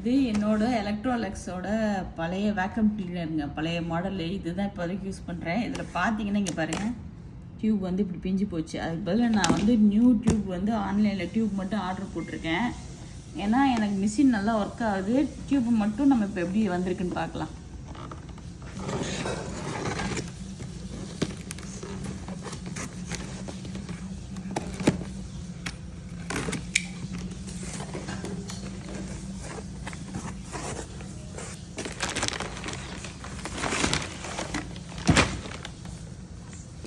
இது என்னோட எலக்ட்ரோலக்ஸோட பழைய வேக்கம் கிளீனருங்க, பழைய மாடலு. இதுதான் இப்போ வரைக்கும் யூஸ் பண்ணுறேன். இதில் பார்த்தீங்கன்னா இங்கே பாருங்கள், டியூப் வந்து இப்படி பிஞ்சு போச்சு. அதுக்கு பதிலாக நான் வந்து நியூ டியூப் வந்து ஆன்லைனில் டியூப் மட்டும் ஆர்டர் போட்டிருக்கேன். ஏன்னா எனக்கு மிஷின் நல்லா ஒர்க் ஆகுது. டியூப் மட்டும் நம்ம இப்போ எப்படி வந்திருக்குன்னு பார்க்கலாம்.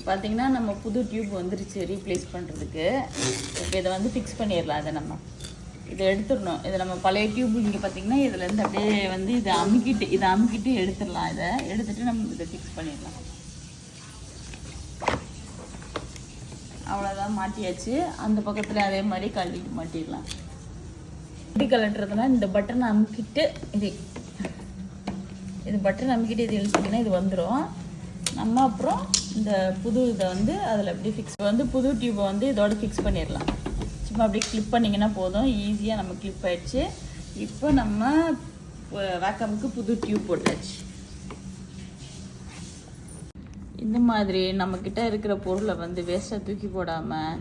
பார்த்தீங்கன்னா நம்ம புது டியூப் வந்துருச்சு ரீப்ளேஸ் பண்ணுறதுக்கு. இப்போ இதை வந்து ஃபிக்ஸ் பண்ணிடலாம். அதை நம்ம இதை எடுத்துடணும். இதை நம்ம பழைய டியூப் இங்கே பார்த்தீங்கன்னா இதுலேருந்து அப்படியே வந்து இதை அமுக்கிட்டு எடுத்துடலாம். இதை எடுத்துகிட்டு நம்ம இதை ஃபிக்ஸ் பண்ணிடலாம். அவ்வளோதான், மாட்டியாச்சு. அந்த பக்கத்தில் அதே மாதிரி கழட்டி மாட்டிடலாம். எப்படி கழட்டுறதுனா இந்த பட்டனை அமுக்கிட்டு இது பட்டன் அமுக்கிட்டு இது இழுத்திங்கன்னா இது வந்துடும். நம்ம அப்புறம் இந்த புது இதை வந்து அதில் எப்படி ஃபிக்ஸ் வந்து புது டியூப்பை வந்து இதோட ஃபிக்ஸ் பண்ணிடலாம். சும்மா அப்படியே கிளிப் பண்ணிங்கன்னா போதும். ஈஸியாக நம்ம கிளிப் ஆகிடுச்சு. இப்போ நம்ம வேக்கமுக்கு புது டியூப் போட்டாச்சு. இந்த மாதிரி நம்மக்கிட்ட இருக்கிற பொருளை வந்து வேஸ்ட்டாக தூக்கி போடாமல்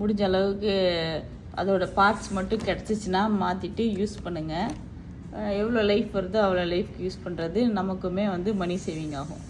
முடிஞ்ச அளவுக்கு அதோட பார்ட்ஸ் மட்டும் கிடச்சிச்சின்னா மாற்றிட்டு யூஸ் பண்ணுங்கள். எவ்வளோ லைஃப் வருதோ அவ்வளோ லைஃப்க்கு யூஸ் பண்ணுறது நமக்குமே வந்து மணி சேவிங் ஆகும்.